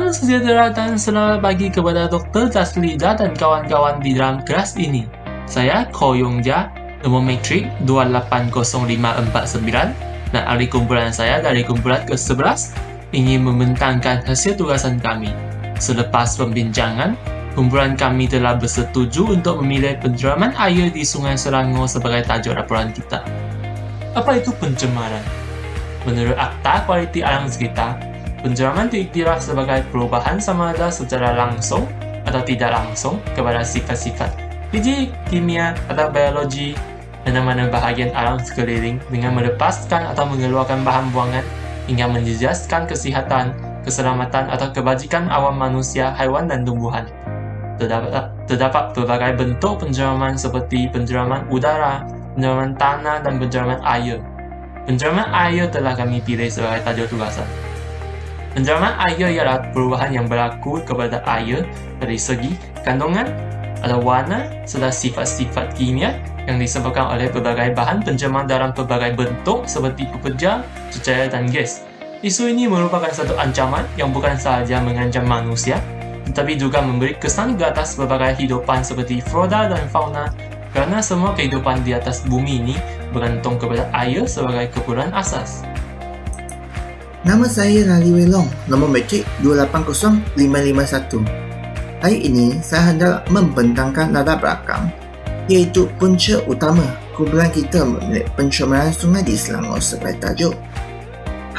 Salam sejahtera dan selamat pagi kepada Dr. Taslida dan kawan-kawan di dalam kelas ini. Saya Ko Yongja, nomor metrik 280549, dan ahli kumpulan saya dari kumpulan ke-11 ingin membentangkan hasil tugasan kami. Selepas pembincangan, kumpulan kami telah bersetuju untuk memilih pencemaran air di Sungai Selangor sebagai tajuk laporan kita. Apa itu pencemaran? Menurut Akta Kualiti Alam Sekitar, pencemaran diiktiraf sebagai perubahan sama ada secara langsung atau tidak langsung kepada sifat-sifat fisik, kimia, atau biologi mana-mana bahagian alam sekeliling dengan melepaskan atau mengeluarkan bahan buangan hingga menjejaskan kesihatan, keselamatan, atau kebajikan awam manusia, haiwan, dan tumbuhan. Terdapat berbagai bentuk pencemaran seperti pencemaran udara, pencemaran tanah, dan pencemaran air. Pencemaran air telah kami pilih sebagai tajuk tugasan. Pencemaran air ialah perubahan yang berlaku kepada air dari segi kandungan atau warna serta sifat-sifat kimia yang disebabkan oleh berbagai bahan pencemar dalam berbagai bentuk seperti pekerja, cecair, dan gas. Isu ini merupakan satu ancaman yang bukan sahaja mengancam manusia, tetapi juga memberi kesan ke atas berbagai kehidupan seperti flora dan fauna, kerana semua kehidupan di atas bumi ini bergantung kepada air sebagai keperluan asas. Nama saya Rali Welong, nombor metrik 280551. Hari ini saya hendak membentangkan latar belakang, iaitu punca utama kumpulan kita memilih pencemaran sungai di Selangor sebagai tajuk.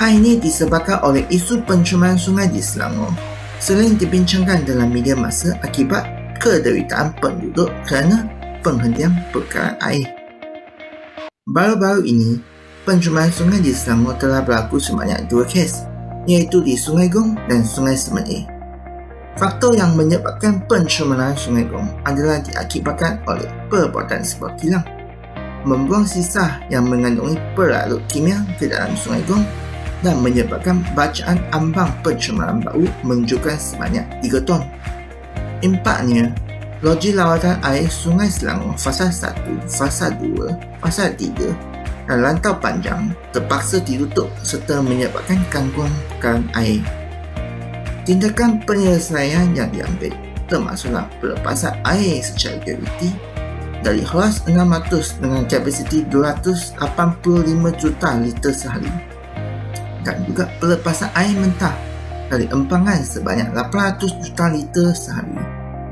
Hal ini disebabkan oleh isu pencemaran sungai di Selangor sering dibincangkan dalam media massa akibat kederitaan penduduk kerana penghentian perkaran air. Baru-baru ini, pencemaran sungai di Selangor telah berlaku sebanyak 2 kes, iaitu di Sungai Gong dan Sungai Semenik. Faktor yang menyebabkan pencemaran Sungai Gong adalah diakibatkan oleh perbuatan sebuah kilang membuang sisa yang mengandungi pelarut kimia ke dalam Sungai Gong dan menyebabkan bacaan ambang pencemaran bau menunjukkan sebanyak 3 ton. Impaknya, loji lawatan air Sungai Selangor Fasa 1, Fasa 2, Fasa 3 dan lantau panjang terpaksa ditutup serta menyebabkan gangguan perkaran air. Tindakan penyelesaian yang diambil termasuklah pelepasan air secara graviti dari horas 600 dengan kapasiti 285 juta liter sehari dan juga pelepasan air mentah dari empangan sebanyak 800 juta liter sehari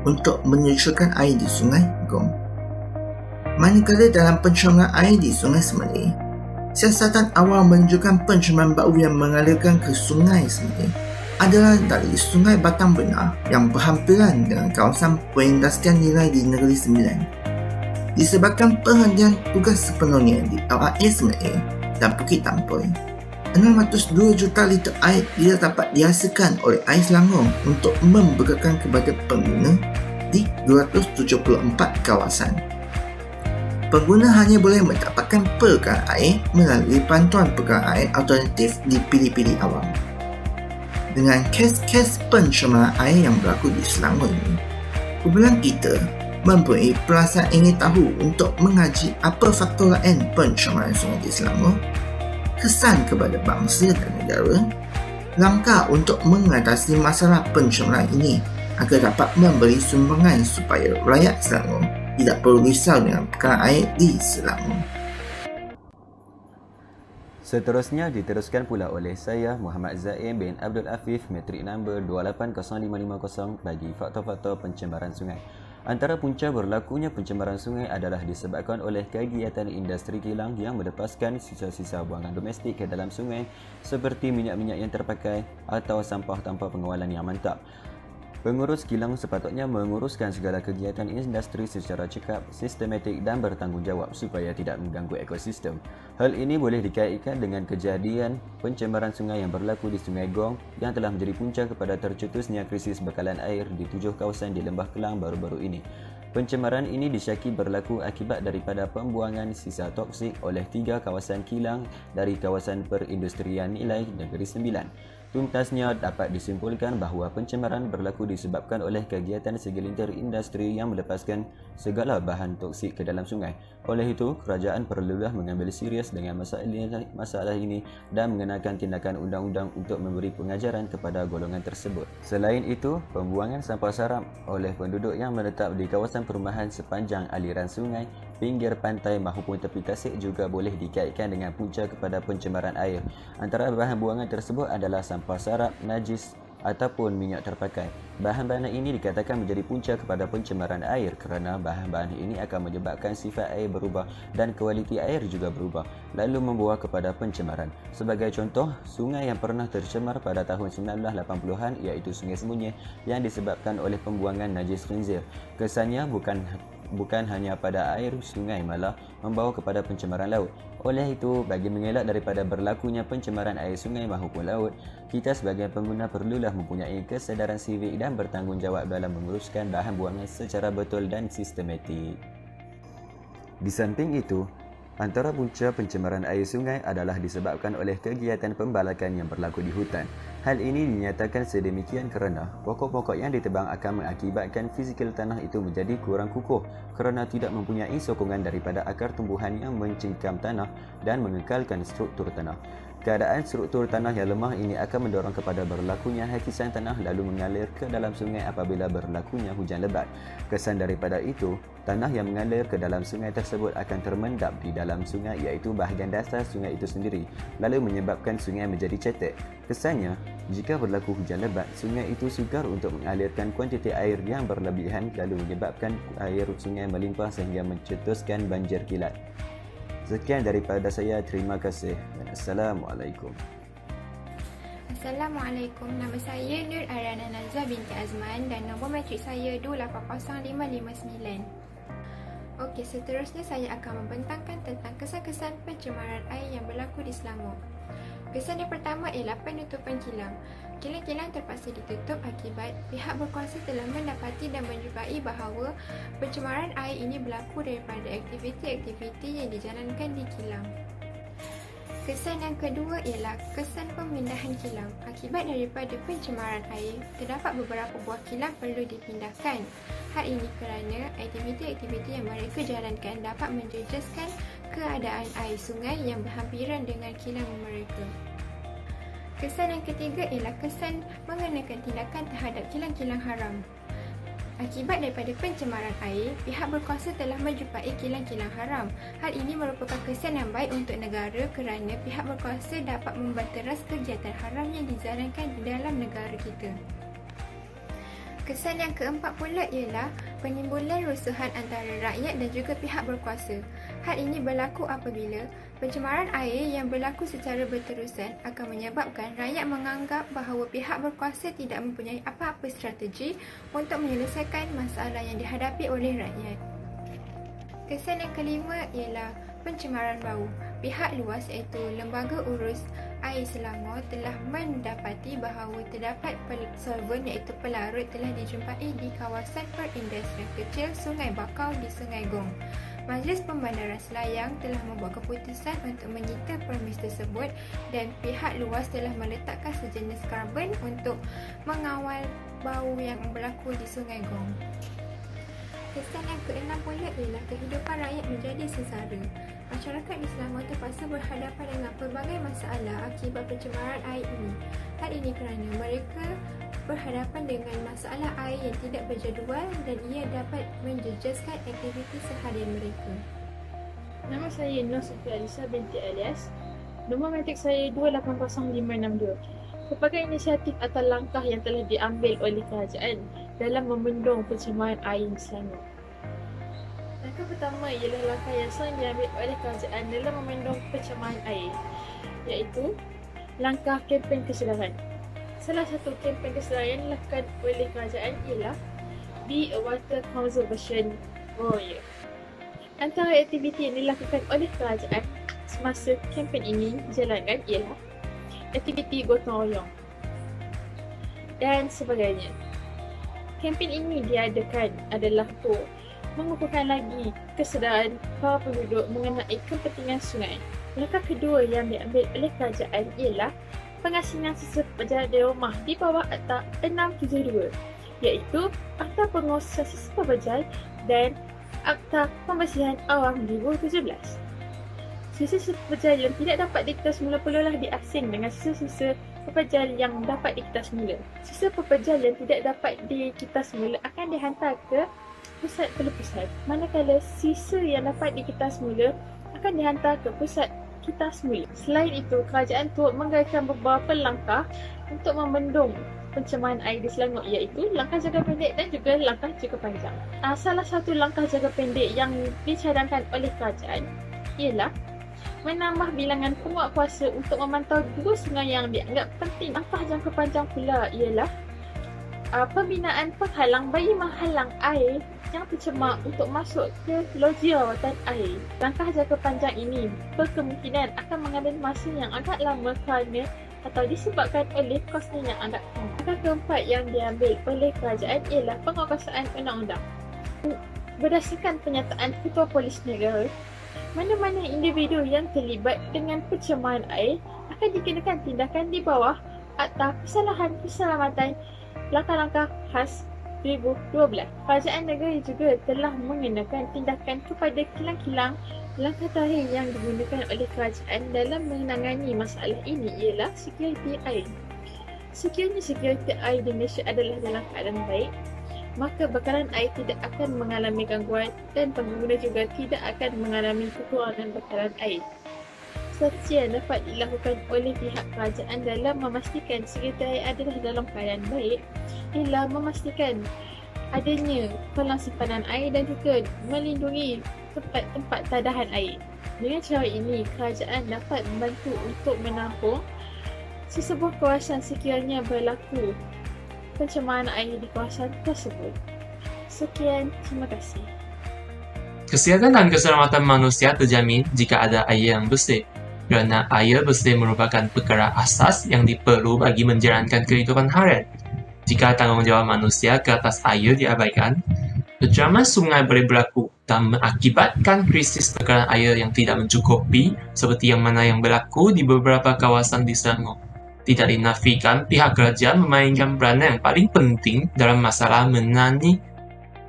untuk menyusurkan air di Sungai Gong. Manakala dalam pencemaran air di Sungai Semenik, siasatan awal menunjukkan pencemaran bau yang mengalirkan ke Sungai Semenik adalah dari Sungai Batang Benar yang berhampiran dengan kawasan perindustrian nilai di Negeri Sembilan. Disebabkan perhentian tugas sepenuhnya di LRA Semenik dan Bukit Tampoi, 602 juta liter air tidak dapat dihasilkan oleh Air Selangor untuk membekalkan kepada pengguna di 274 kawasan. Pengguna hanya boleh mendapatkan perkaran air melalui bantuan perkaran air alternatif di pilih-pilih awam. Dengan kes-kes pencemaran air yang berlaku di Selangor ini, kumpulan kita mempunyai perasaan ingin tahu untuk mengaji apa faktor lain pencemaran sungai di Selangor, kesan kepada bangsa dan negara, langkah untuk mengatasi masalah pencemaran ini agar dapat memberi sumbangan supaya rakyat Selangor tidak perlu risau dengan perkaran air di Selangor. Seterusnya diteruskan pula oleh saya Muhammad Zaim bin Abdul Afif, metrik nombor 280550 bagi faktor-faktor pencemaran sungai. Antara punca berlakunya pencemaran sungai adalah disebabkan oleh kegiatan industri kilang yang melepaskan sisa-sisa buangan domestik ke dalam sungai seperti minyak-minyak yang terpakai atau sampah tanpa pengawalan yang mantap. Pengurus kilang sepatutnya menguruskan segala kegiatan industri secara cekap, sistematik dan bertanggungjawab supaya tidak mengganggu ekosistem. Hal ini boleh dikaitkan dengan kejadian pencemaran sungai yang berlaku di Sungai Gong yang telah menjadi punca kepada tercetusnya krisis bekalan air di 7 kawasan di Lembah Kelang baru-baru ini. Pencemaran ini disyaki berlaku akibat daripada pembuangan sisa toksik oleh 3 kawasan kilang dari kawasan perindustrian nilai Negeri Sembilan. Tuntasnya dapat disimpulkan bahawa pencemaran berlaku disebabkan oleh kegiatan segelintir industri yang melepaskan segala bahan toksik ke dalam sungai. Oleh itu, kerajaan perlulah mengambil serius dengan masalah ini dan mengenakan tindakan undang-undang untuk memberi pengajaran kepada golongan tersebut. Selain itu, pembuangan sampah sarap oleh penduduk yang menetap di kawasan perumahan sepanjang aliran sungai, pinggir pantai maupun tepi tasik juga boleh dikaitkan dengan punca kepada pencemaran air. Antara bahan buangan tersebut adalah sampah sarap, najis ataupun minyak terpakai. Bahan-bahan ini dikatakan menjadi punca kepada pencemaran air kerana bahan-bahan ini akan menyebabkan sifat air berubah dan kualiti air juga berubah, lalu membawa kepada pencemaran. Sebagai contoh, sungai yang pernah tercemar pada tahun 1980-an iaitu Sungai Semunyih yang disebabkan oleh pembuangan najis khinzir. Kesannya bukan hanya pada air sungai, malah membawa kepada pencemaran laut. Oleh itu, bagi mengelak daripada berlakunya pencemaran air sungai maupun laut, kita sebagai pengguna perlulah mempunyai kesedaran sivik dan bertanggungjawab dalam menguruskan bahan buangan secara betul dan sistematik. Di samping itu, antara punca pencemaran air sungai adalah disebabkan oleh kegiatan pembalakan yang berlaku di hutan. Hal ini dinyatakan sedemikian kerana pokok-pokok yang ditebang akan mengakibatkan fizikal tanah itu menjadi kurang kukuh kerana tidak mempunyai sokongan daripada akar tumbuhan yang mencengkam tanah dan mengekalkan struktur tanah. Keadaan struktur tanah yang lemah ini akan mendorong kepada berlakunya hakisan tanah lalu mengalir ke dalam sungai apabila berlakunya hujan lebat. Kesan daripada itu, tanah yang mengalir ke dalam sungai tersebut akan termendap di dalam sungai iaitu bahagian dasar sungai itu sendiri, lalu menyebabkan sungai menjadi cetek. Kesannya, jika berlaku hujan lebat, sungai itu sukar untuk mengalirkan kuantiti air yang berlebihan lalu menyebabkan air sungai melimpah sehingga mencetuskan banjir kilat. Sekian daripada saya, terima kasih dan Assalamualaikum. Assalamualaikum, nama saya Nur Arana Nazah binti Azman dan nombor matrik saya 280559. Okey, seterusnya saya akan membentangkan tentang kesan-kesan pencemaran air yang berlaku di Selangor. Kesan yang pertama ialah penutupan kilang. Kilang-kilang terpaksa ditutup akibat pihak berkuasa telah mendapati dan menjumpai bahawa pencemaran air ini berlaku daripada aktiviti-aktiviti yang dijalankan di kilang. Kesan yang kedua ialah kesan pemindahan kilang. Akibat daripada pencemaran air, terdapat beberapa buah kilang perlu dipindahkan. Hal ini kerana aktiviti-aktiviti yang mereka jalankan dapat menjejaskan keadaan air sungai yang berhampiran dengan kilang mereka. Kesan yang ketiga ialah kesan mengenakan tindakan terhadap kilang-kilang haram. Akibat daripada pencemaran air, pihak berkuasa telah menjumpai kilang-kilang haram. Hal ini merupakan kesan yang baik untuk negara kerana pihak berkuasa dapat membanteras kegiatan haram yang dijalankan di dalam negara kita. Kesan yang keempat pula ialah penimbulan rusuhan antara rakyat dan juga pihak berkuasa. Hal ini berlaku apabila pencemaran air yang berlaku secara berterusan akan menyebabkan rakyat menganggap bahawa pihak berkuasa tidak mempunyai apa-apa strategi untuk menyelesaikan masalah yang dihadapi oleh rakyat. Kesan yang kelima ialah pencemaran bau. Pihak luas iaitu Lembaga Urus Air Selangor telah mendapati bahawa terdapat solvent iaitu pelarut telah dijumpai di kawasan perindustrian kecil Sungai Bakau di Sungai Gong. Majlis Pembandaran Selayang telah membuat keputusan untuk menyita premis tersebut dan pihak luas telah meletakkan sejenis karbon untuk mengawal bau yang berlaku di Sungai Gong. Kesan yang keenam pula ialah kehidupan rakyat menjadi sengsara. Masyarakat di Selangor terpaksa berhadapan dengan pelbagai masalah akibat pencemaran air ini. Hal ini kerana mereka berhadapan dengan masalah air yang tidak berjadual dan ia dapat menjejaskan aktiviti seharian mereka. Nama saya Nur Siti Alisa binti Alias. Nombor matrik saya 280562. Pelbagai inisiatif atau langkah yang telah diambil oleh kerajaan dalam membendung pencemaran air di Selangor. Langkah pertama ialah langkah yang sering diambil oleh kerajaan dalam membendung pencemaran air, iaitu langkah kempen kesedaran. Salah satu kempen kesedaran yang dilakukan oleh kerajaan ialah Be a Water Conservation Warrior. Antara aktiviti yang dilakukan oleh kerajaan semasa kempen ini dijalankan ialah aktiviti gotong royong dan sebagainya. Kempen ini diadakan adalah untuk mengukuhkan lagi kesedaran para penduduk mengenai kepentingan sungai. Langkah kedua yang diambil oleh kerajaan ialah pengasingan sisa pekerja di rumah di bawah Akta 672, iaitu Akta Pengurusan Sisa Pekerja dan Akta Pembersihan Awam 2017. Sisa pekerja yang tidak dapat dikita semula perlulah diasing dengan sisa-sisa pekerja yang dapat dikita semula. Sisa pekerja yang tidak dapat dikita semula akan dihantar ke pusat pelepasan, manakala sisa yang dapat dikita semula akan dihantar ke pusat kita semula. Selain itu, kerajaan turut menggairahkan beberapa langkah untuk membendung pencemaran air di Selangor, iaitu langkah jangka pendek dan juga langkah jangka panjang. Salah satu langkah jangka pendek yang dicadangkan oleh kerajaan ialah menambah bilangan penguatkuasa untuk memantau dua sungai yang dianggap penting. Langkah jangka panjang pula ialah pembinaan penghalang bagi menghalang air yang tercemar untuk masuk ke loji rawatan air. Langkah jangka panjang ini berkemungkinan akan mengambil masa yang agak lama kerana atau disebabkan oleh kosnya yang agak tinggi. Langkah keempat yang diambil oleh kerajaan ialah penguatkuasaan undang-undang. Berdasarkan pernyataan Ketua Polis Negara, mana-mana individu yang terlibat dengan pencemaran air akan dikenakan tindakan di bawah Akta Kesalahan Keselamatan Langkah-Langkah Khas 2012. Kerajaan negara juga telah mengenakan tindakan kepada kilang-kilang. Langkah terakhir yang digunakan oleh kerajaan dalam menangani masalah ini ialah sekuriti air. Sekiranya sekuriti air di Malaysia adalah dalam keadaan baik, maka bekalan air tidak akan mengalami gangguan dan pengguna juga tidak akan mengalami kekurangan bekalan air. Strategi yang dapat dilakukan oleh pihak kerajaan dalam memastikan sekuriti air adalah dalam keadaan baik ialah memastikan adanya kolam simpanan air dan juga melindungi tempat-tempat tadahan air. Dengan cara ini, kerajaan dapat membantu untuk menampung sesebuah kawasan sekiranya berlaku pencemaran air di kawasan tersebut. Sekian, terima kasih. Kesihatan dan keselamatan manusia terjamin jika ada air yang bersih, kerana air bersih merupakan perkara asas yang diperlu bagi menjalankan kehidupan harian. Jika tanggungjawab manusia ke atas air diabaikan, pencemaran sungai boleh berlaku dan mengakibatkan krisis bekalan air yang tidak mencukupi seperti yang mana yang berlaku di beberapa kawasan di Selangor. Tidak dinafikan pihak kerajaan memainkan peranan yang paling penting dalam masalah menangani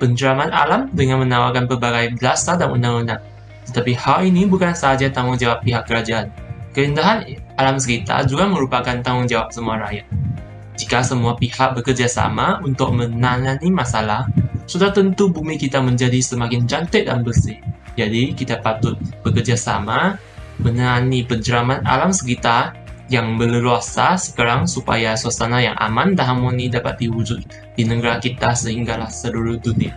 pencemaran alam dengan menawarkan pelbagai dasar dan undang-undang. Tetapi hal ini bukan sahaja tanggungjawab pihak kerajaan. Keindahan alam sekitar juga merupakan tanggungjawab semua rakyat. Jika semua pihak bekerjasama untuk menangani masalah, sudah tentu bumi kita menjadi semakin cantik dan bersih. Jadi, kita patut bekerjasama menangani pencemaran alam sekitar yang berleluasa sekarang supaya suasana yang aman dan harmoni dapat diwujud di negara kita sehinggalah seluruh dunia.